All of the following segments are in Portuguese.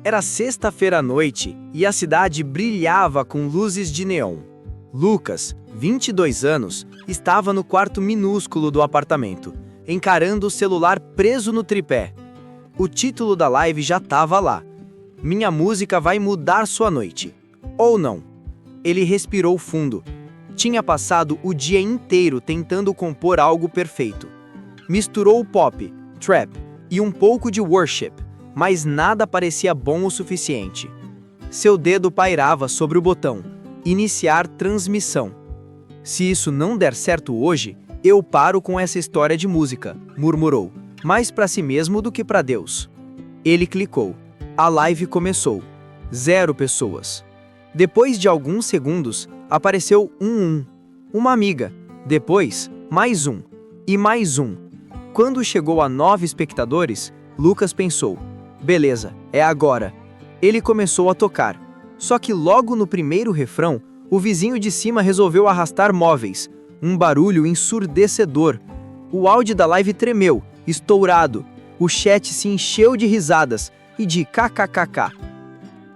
Era sexta-feira à noite e a cidade brilhava com luzes de neon. Lucas, 22 anos, estava no quarto minúsculo do apartamento, encarando o celular preso no tripé. O título da live já estava lá. Minha música vai mudar sua noite. Ou não. Ele respirou fundo. Tinha passado o dia inteiro tentando compor algo perfeito. Misturou pop, trap e um pouco de worship, mas nada parecia bom o suficiente. Seu dedo pairava sobre o botão Iniciar transmissão. Se isso não der certo hoje, eu paro com essa história de música, murmurou, mais para si mesmo do que para Deus. Ele clicou. A live começou. 0 pessoas. Depois de alguns segundos, apareceu uma amiga. Depois, mais um. E mais um. Quando chegou a 9 espectadores, Lucas pensou, beleza, é agora. Ele começou a tocar. Só que logo no primeiro refrão, o vizinho de cima resolveu arrastar móveis. Um barulho ensurdecedor. O áudio da live tremeu, estourado. O chat se encheu de risadas e de kkkk.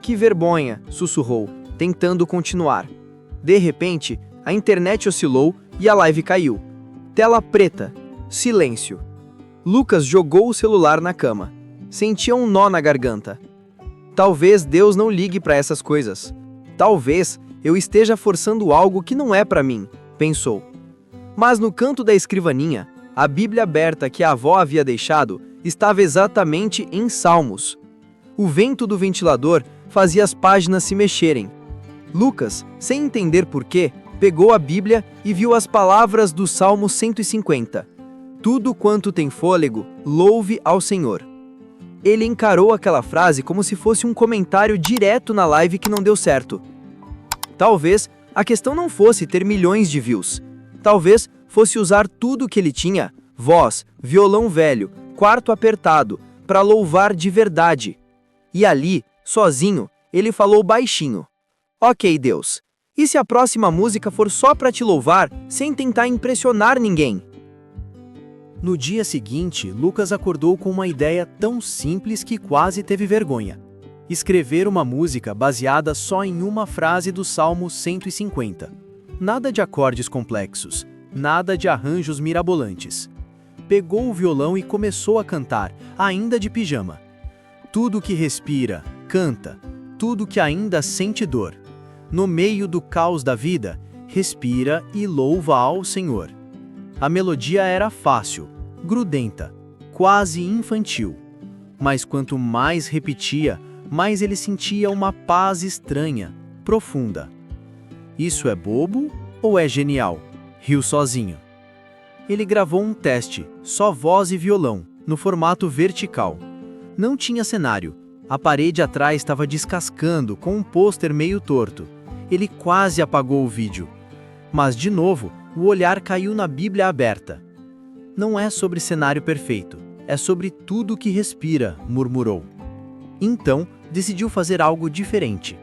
Que vergonha, sussurrou, tentando continuar. De repente, a internet oscilou e a live caiu. Tela preta. Silêncio. Lucas jogou o celular na cama. Sentia um nó na garganta. Talvez Deus não ligue para essas coisas. Talvez eu esteja forçando algo que não é para mim, pensou. Mas no canto da escrivaninha, a Bíblia aberta que a avó havia deixado estava exatamente em Salmos. O vento do ventilador fazia as páginas se mexerem. Lucas, sem entender porquê, pegou a Bíblia e viu as palavras do Salmo 150. Tudo quanto tem fôlego, louve ao Senhor. Ele encarou aquela frase como se fosse um comentário direto na live que não deu certo. Talvez a questão não fosse ter milhões de views. Talvez fosse usar tudo que ele tinha, voz, violão velho, quarto apertado, para louvar de verdade. E ali, sozinho, ele falou baixinho. Ok, Deus, e se a próxima música for só para te louvar, sem tentar impressionar ninguém? No dia seguinte, Lucas acordou com uma ideia tão simples que quase teve vergonha. Escrever uma música baseada só em uma frase do Salmo 150. Nada de acordes complexos, nada de arranjos mirabolantes. Pegou o violão e começou a cantar, ainda de pijama. Tudo que respira, canta, tudo que ainda sente dor. No meio do caos da vida, respira e louva ao Senhor. A melodia era fácil, grudenta, quase infantil. Mas quanto mais repetia, mais ele sentia uma paz estranha, profunda. Isso é bobo ou é genial? Riu sozinho. Ele gravou um teste, só voz e violão, no formato vertical. Não tinha cenário. A parede atrás estava descascando com um pôster meio torto. Ele quase apagou o vídeo. Mas, de novo, o olhar caiu na Bíblia aberta. Não é sobre cenário perfeito, é sobre tudo que respira, murmurou. Então, decidiu fazer algo diferente.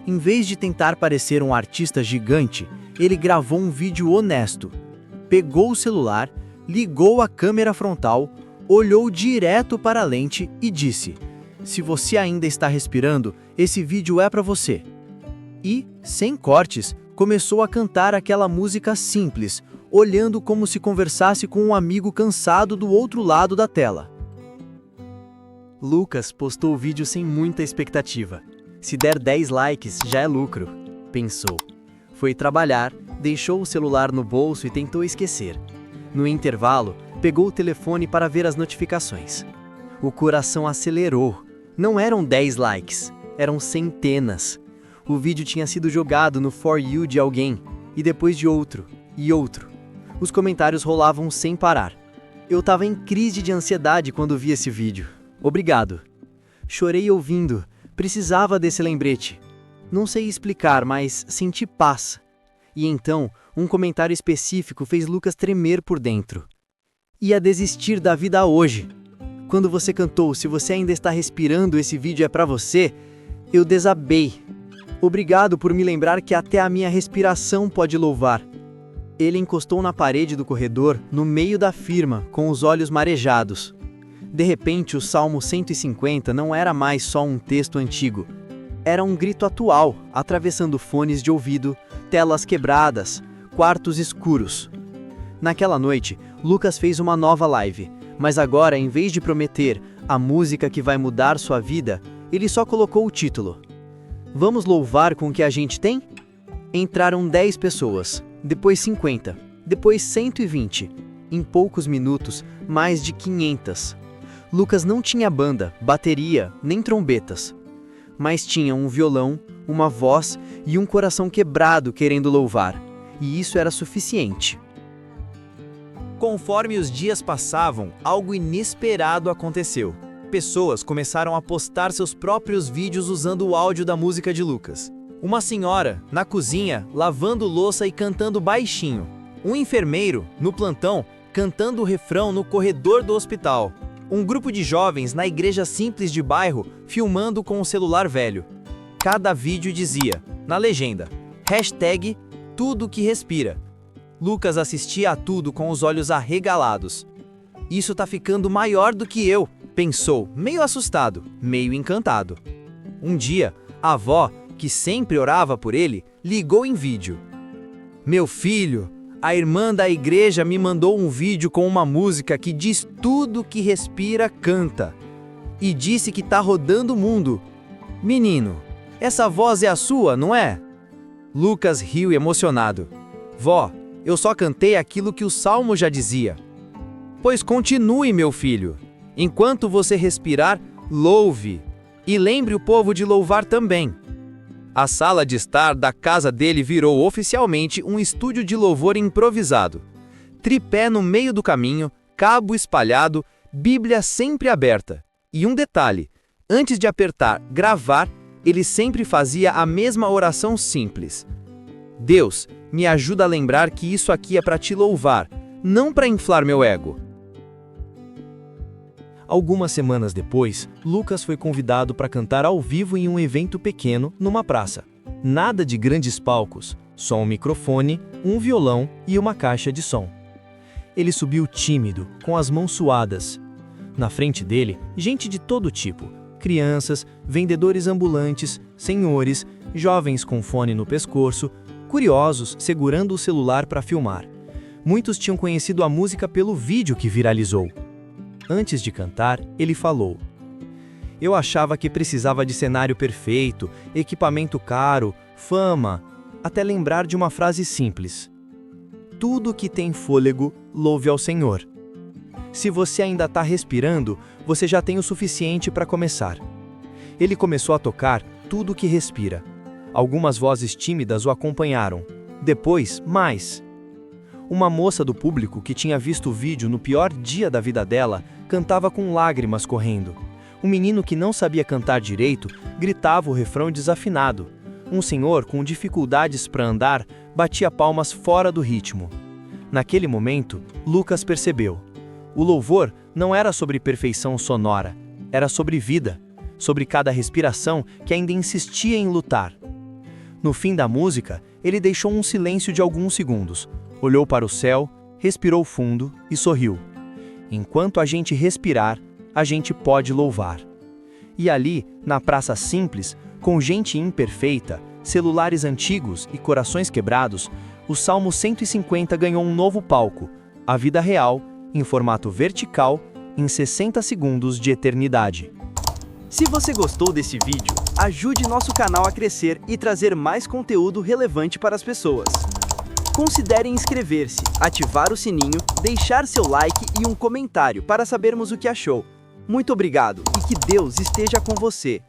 Em vez de tentar parecer um artista gigante, ele gravou um vídeo honesto. Pegou o celular, ligou a câmera frontal, olhou direto para a lente e disse: se você ainda está respirando, esse vídeo é para você. E, sem cortes, começou a cantar aquela música simples, olhando como se conversasse com um amigo cansado do outro lado da tela. Lucas postou o vídeo sem muita expectativa. Se der 10 likes, já é lucro, pensou. Foi trabalhar, deixou o celular no bolso e tentou esquecer. No intervalo, pegou o telefone para ver as notificações. O coração acelerou. Não eram 10 likes, eram centenas. O vídeo tinha sido jogado no For You de alguém, e depois de outro, e outro. Os comentários rolavam sem parar. Eu tava em crise de ansiedade quando vi esse vídeo. Obrigado. Chorei ouvindo, precisava desse lembrete. Não sei explicar, mas senti paz. E então, um comentário específico fez Lucas tremer por dentro. Ia desistir da vida hoje. Quando você cantou "Se você ainda está respirando, esse vídeo é pra você", eu desabei. Obrigado por me lembrar que até a minha respiração pode louvar. Ele encostou na parede do corredor, no meio da firma, com os olhos marejados. De repente, o Salmo 150 não era mais só um texto antigo. Era um grito atual, atravessando fones de ouvido, telas quebradas, quartos escuros. Naquela noite, Lucas fez uma nova live, mas agora, em vez de prometer a música que vai mudar sua vida, ele só colocou o título. Vamos louvar com o que a gente tem? Entraram 10 pessoas, depois 50, depois 120. Em poucos minutos, mais de 500. Lucas não tinha banda, bateria, nem trombetas. Mas tinha um violão, uma voz e um coração quebrado querendo louvar. E isso era suficiente. Conforme os dias passavam, algo inesperado aconteceu. Pessoas começaram a postar seus próprios vídeos usando o áudio da música de Lucas. Uma senhora, na cozinha, lavando louça e cantando baixinho. Um enfermeiro, no plantão, cantando o refrão no corredor do hospital. Um grupo de jovens na igreja simples de bairro, filmando com um celular velho. Cada vídeo dizia, na legenda, #tudo que respira. Lucas assistia a tudo com os olhos arregalados. Isso tá ficando maior do que eu, pensou, meio assustado, meio encantado. Um dia, a avó, que sempre orava por ele, ligou em vídeo. Meu filho, a irmã da igreja me mandou um vídeo com uma música que diz tudo que respira canta. E disse que tá rodando o mundo. Menino, essa voz é a sua, não é? Lucas riu emocionado. Vó, eu só cantei aquilo que o Salmo já dizia. Pois continue, meu filho. Enquanto você respirar, louve. E lembre o povo de louvar também. A sala de estar da casa dele virou oficialmente um estúdio de louvor improvisado. Tripé no meio do caminho, cabo espalhado, Bíblia sempre aberta. E um detalhe, antes de apertar gravar, ele sempre fazia a mesma oração simples. Deus, me ajuda a lembrar que isso aqui é para te louvar, não para inflar meu ego. Algumas semanas depois, Lucas foi convidado para cantar ao vivo em um evento pequeno, numa praça. Nada de grandes palcos, só um microfone, um violão e uma caixa de som. Ele subiu tímido, com as mãos suadas. Na frente dele, gente de todo tipo, crianças, vendedores ambulantes, senhores, jovens com fone no pescoço, curiosos segurando o celular para filmar. Muitos tinham conhecido a música pelo vídeo que viralizou. Antes de cantar, ele falou: Eu achava que precisava de cenário perfeito, equipamento caro, fama, até lembrar de uma frase simples. Tudo que tem fôlego, louve ao Senhor. Se você ainda está respirando, você já tem o suficiente para começar. Ele começou a tocar Tudo que Respira. Algumas vozes tímidas o acompanharam. Depois, mais. Uma moça do público que tinha visto o vídeo no pior dia da vida dela, cantava com lágrimas correndo. Um menino que não sabia cantar direito, gritava o refrão desafinado. Um senhor com dificuldades para andar, batia palmas fora do ritmo. Naquele momento, Lucas percebeu. O louvor não era sobre perfeição sonora, era sobre vida, sobre cada respiração que ainda insistia em lutar. No fim da música, ele deixou um silêncio de alguns segundos, olhou para o céu, respirou fundo e sorriu. Enquanto a gente respirar, a gente pode louvar. E ali, na praça simples, com gente imperfeita, celulares antigos e corações quebrados, o Salmo 150 ganhou um novo palco, a vida real, em formato vertical, em 60 segundos de eternidade. Se você gostou desse vídeo, ajude nosso canal a crescer e trazer mais conteúdo relevante para as pessoas. Considere inscrever-se, ativar o sininho, deixar seu like e um comentário para sabermos o que achou. Muito obrigado e que Deus esteja com você.